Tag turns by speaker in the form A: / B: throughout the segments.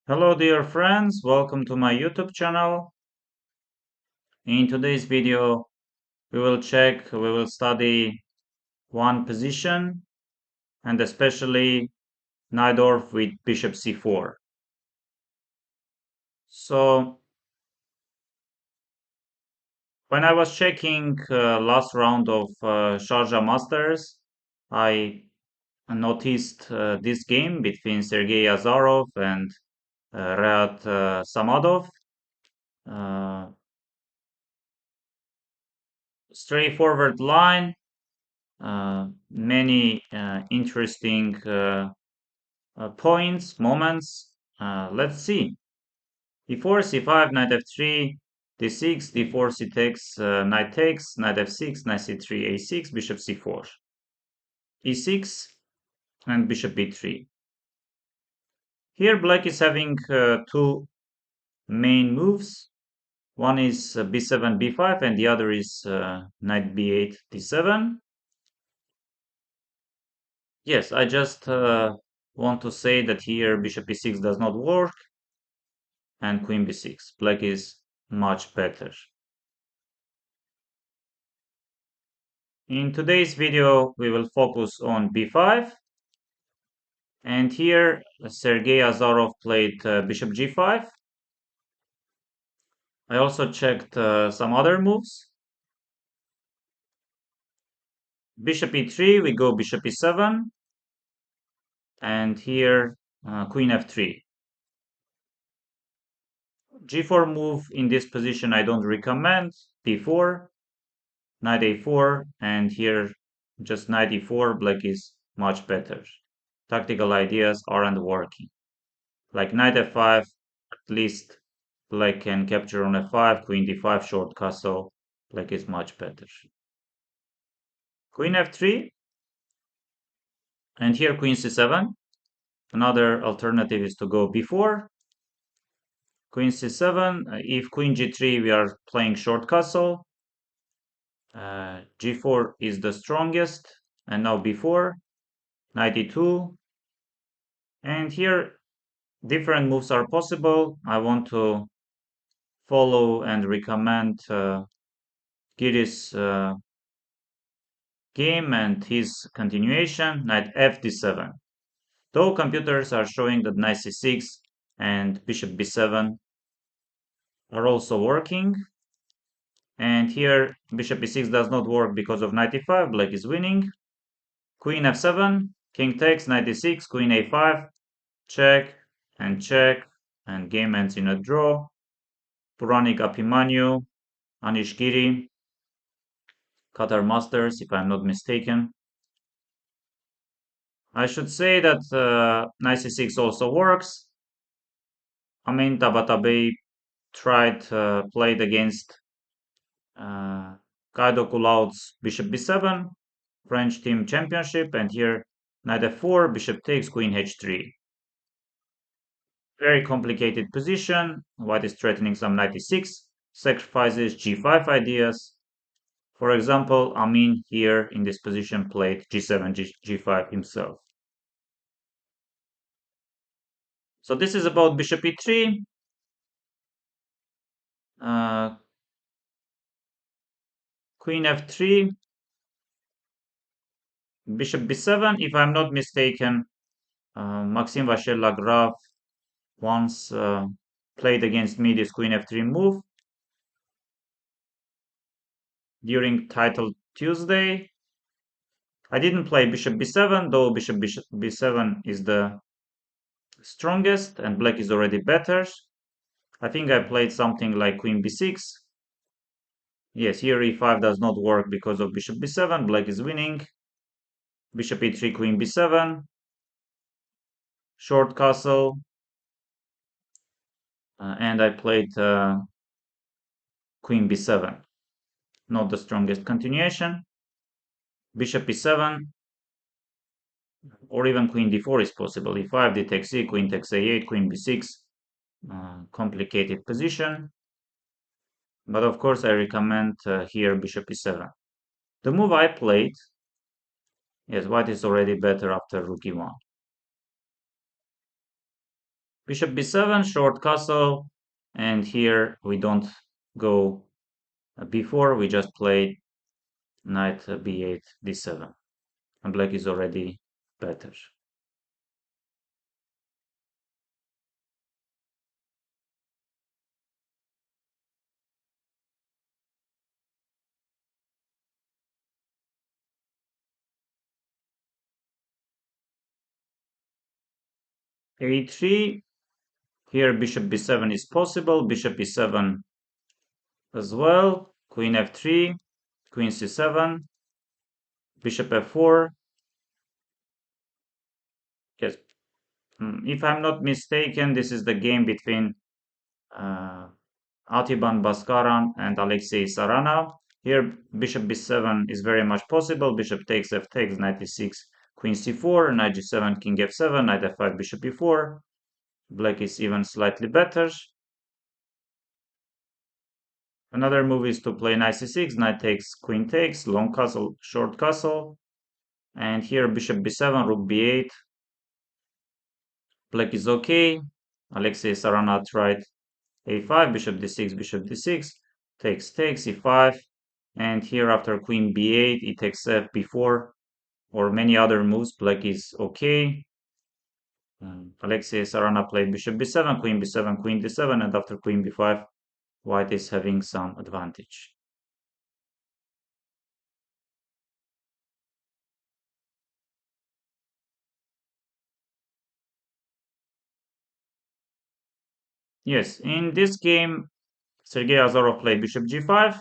A: Hello dear friends, welcome to my YouTube channel. In today's video, we will study one position and especially Najdorf with bishop c4. So when I was checking last round of Sharjah Masters, I noticed this game between Sergei Azarov and Reat Samadov. Uh, Straightforward line, many interesting points, moments. Let's see. e4, c5, knight f3, d6, d4, c takes, knight takes, knight f6, knight c3, a6, bishop c4, e6, and bishop b3. Here black is having two main moves. One is b7, b5, and the other is knight b8, d7. Yes, I just want to say that here bishop e6 does not work and queen b6. Black is much better. In today's video, we will focus on b5. And here Sergei Azarov played bishop g5. I also checked some other moves. Bishop e3, we go bishop e7. And here queen f3. g4 move in this position I don't recommend. b4, knight a4, and here just knight e4, black is much better. Tactical ideas aren't working. Like knight f5, at least black can capture on f5, queen d5, short castle, black is much better. Queen f3, and here queen c7. Another alternative is to go b4, queen c7. If queen g3, we are playing short castle. g4 is the strongest, and now b4, knight e2, and here different moves are possible. I want to follow and recommend Giri's game and his continuation, knight f d7. Though computers are showing that knight c6 and bishop b7 are also working, and here bishop e6 does not work because of knight e5, black is winning. Queen f7, king takes, knight e6, queen a5, check, and game ends in a draw. Puranik Abhimanyu, Anish Giri, Qatar Masters, if I'm not mistaken. I should say that knight c6 also works. Amin Tabatabai played against Kaido Kulaut's bishop b7, French team championship, and here knight f4, bishop takes, queen h3. Very complicated position. White is threatening some knight e6, sacrifices g5 ideas. For example, Amin here in this position played g7, g5 himself. So this is about bishop e3. Queen f3, bishop b7. If I'm not mistaken, Maxime Vacher-Lagrave once played against me this queen f3 move during Title Tuesday. I didn't play bishop b7, though bishop b7 is the strongest and black is already better. I think I played something like queen b6. Yes, here e5 does not work because of bishop b7, black is winning. Bishop e3, queen b7, short castle, and I played queen b7. Not the strongest continuation. Bishop e7, or even queen d4 is possible. e5, d takes c, queen takes a8, queen b6. Complicated position. But of course, I recommend here bishop e7. The move I played, yes, white is already better after rook e1. Bishop b7, short castle, and here we don't go before, we just play knight b8, d7, and black is already better. a3, here bishop b7 is possible, bishop e7 as well, queen f3, queen c7, bishop f4. Yes, if I'm not mistaken, this is the game between uh, Atiban Baskaran and Alexei Sarana. Here, bishop b7 is very much possible. Bishop takes, f takes, knight e6, queen c4, knight g7, king f7, knight f5, bishop e4. Black is even slightly better. Another move is to play knight c6, knight takes, queen takes, long castle, short castle. And here, bishop b7, rook b8. Black is okay. Alexei Sarana tried a5, bishop d6, bishop d6, takes, e5, and here after queen b8, it takes f before, or many other moves, black is okay. Alexei Sarana played bishop b7, queen b7, queen d7, and after queen b5, white is having some advantage. Yes, in this game, Sergei Azarov played bishop g5.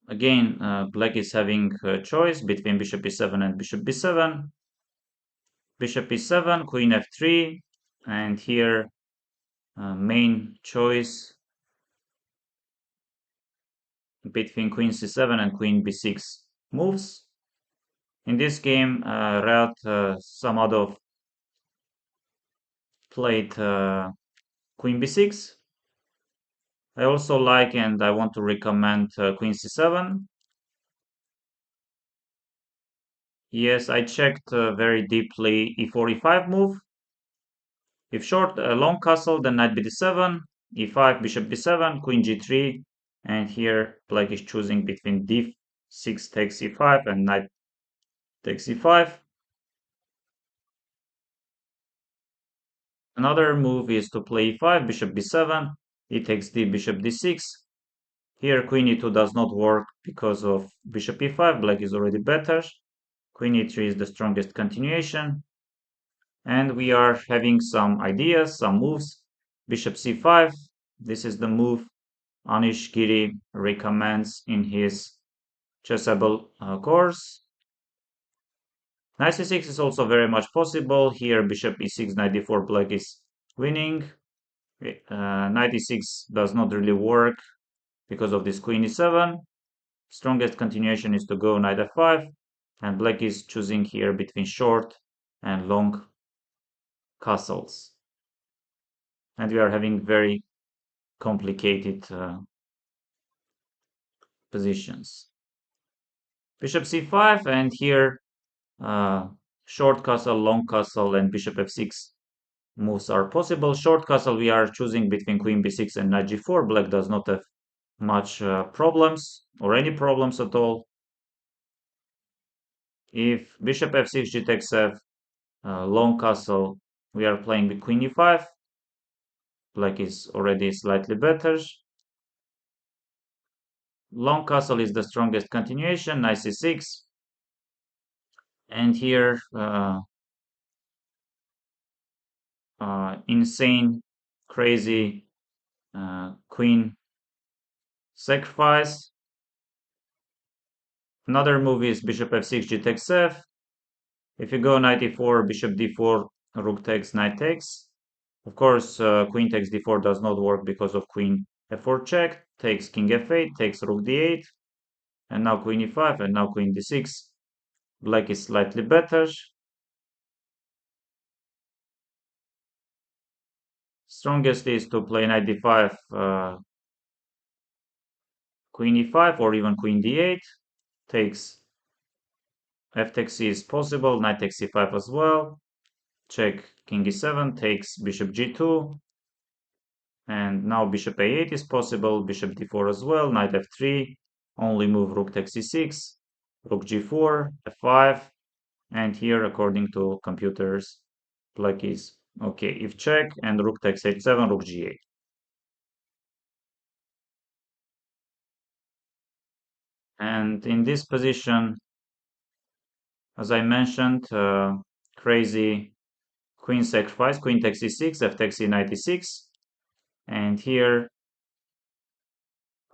A: Again, black is having a choice between bishop e7 and bishop b7. Bishop e7, queen f3, and here main choice between queen c7 and queen b6 moves. In this game, Reat Samadov played queen b6. I also like and I want to recommend queen c7. Yes, I checked very deeply e4, e5 move. If short, long castle, then knight bd7, e5, bishop b7, queen g3, and here black is choosing between d6 takes e5 and knight takes e5. Another move is to play e5, bishop b7, e takes d, bishop d6. Here queen e2 does not work because of bishop e5, black is already better. Queen e3 is the strongest continuation. And we are having some ideas, some moves. Bishop c5, this is the move Anish Giri recommends in his chessable course. Knight c6 is also very much possible. Here bishop e6, knight d4, black is winning. Knight e6 does not really work because of this queen e7. Strongest continuation is to go knight f5, and black is choosing here between short and long castles. And we are having very complicated positions. Bishop c5, and here short castle, long castle, and bishop f6 moves are possible. Short castle, we are choosing between queen b6 and knight g4. Black does not have much problems or any problems at all. If bishop f6, g takes f, long castle, we are playing with queen e5. Black is already slightly better. Long castle is the strongest continuation, knight c6. And here, insane, crazy queen sacrifice. Another move is bishop f6, g takes f. If you go knight e4, bishop d4, rook takes, knight takes. Of course, queen takes d4 does not work because of queen f4 check, takes king f8, takes rook d8, and now queen e5, and now queen d6. Black is slightly better. Strongest is to play knight d5, queen e5, or even queen d8. Takes f takes c is possible, knight takes c5 as well. check king e7 takes bishop g2, and now bishop a8 is possible, bishop d4 as well, knight f3, only move rook takes e6, rook g4, f5, and here according to computers, black is okay if check, and rook takes h7, rook g8. And in this position, as I mentioned, crazy queen sacrifice, queen takes e6, f takes e knight e6, and here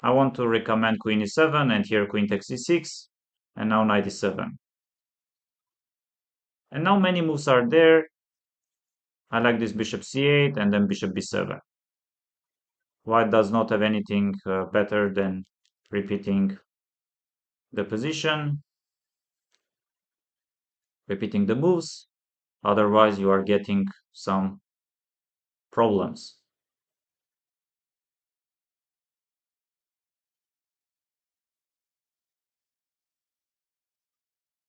A: I want to recommend queen e7, and here queen takes e6, and now knight e7. And now many moves are there. I like this bishop c8 and then bishop b7. White does not have anything better than repeating the position, repeating the moves. Otherwise, you are getting some problems.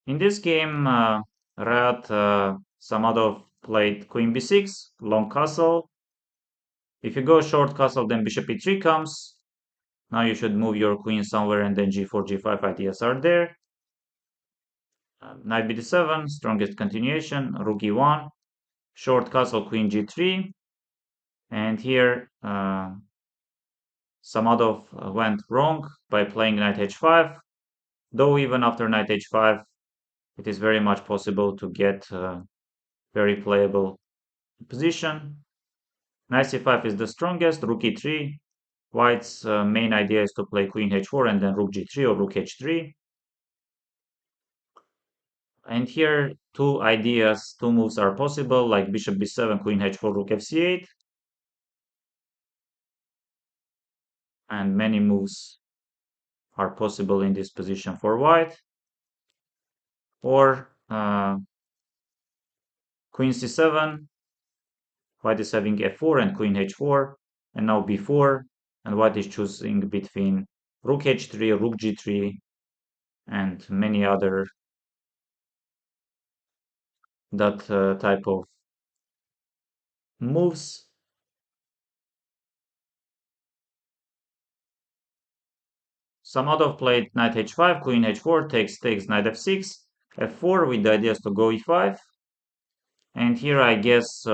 A: In this game, Rad Samadov played queen b6, long castle. If you go short castle, then bishop e3 comes. Now you should move your queen somewhere, and then g4, g5 ideas are there. Knight b7, strongest continuation, rook e1, short castle, queen g3. And here Samadov went wrong by playing knight h5, though even after knight h5, it is very much possible to get very playable position. Knight c5 is the strongest, rook e3. White's main idea is to play queen h4 and then rook g3 or rook h3. And here two ideas, two moves are possible, like bishop b7, queen h4, rook fc8. And many moves are possible in this position for white. Or queen c7, white is having f4 and queen h4, and now b4, and white is choosing between rook h3, rook g3, and many other that type of moves. Samadov played knight h5, queen h4, takes knight f6, f4 with the ideas to go e5. And here I guess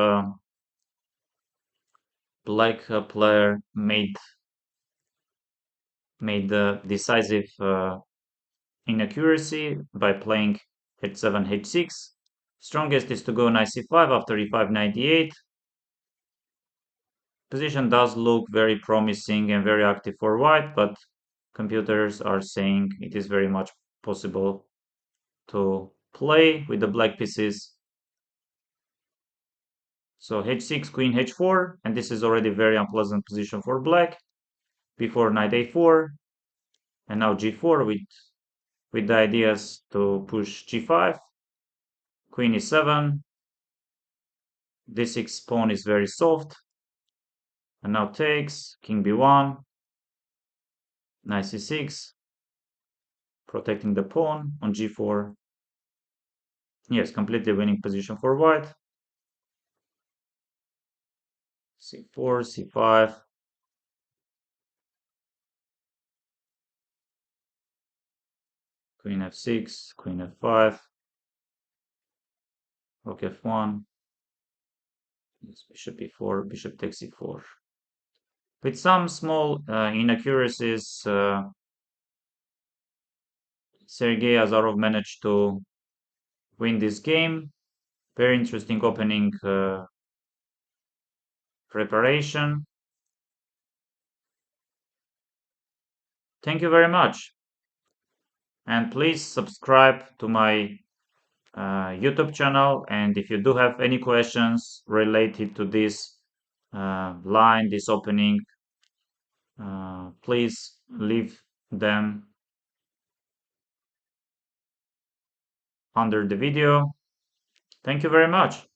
A: black player made the decisive inaccuracy by playing h7, h6. Strongest is to go knight c5 after e5, knight e8. Position does look very promising and very active for white, but computers are saying it is very much possible to play with the black pieces. So h6, queen h4, and this is already very unpleasant position for black. Before knight a4, and now g4 with the ideas to push g5, queen e7. D6 pawn is very soft, and now takes, king b1, knight c6, protecting the pawn on g4. Yes, completely winning position for white. c4, c5, queen f6, queen f5, rook f1, yes, bishop e4, bishop takes e4. With some small inaccuracies, Sergei Azarov managed to win this game. Very interesting opening preparation. Thank you very much. And please subscribe to my YouTube channel. And if you do have any questions related to this line, this opening, please leave them under the video. Thank you very much.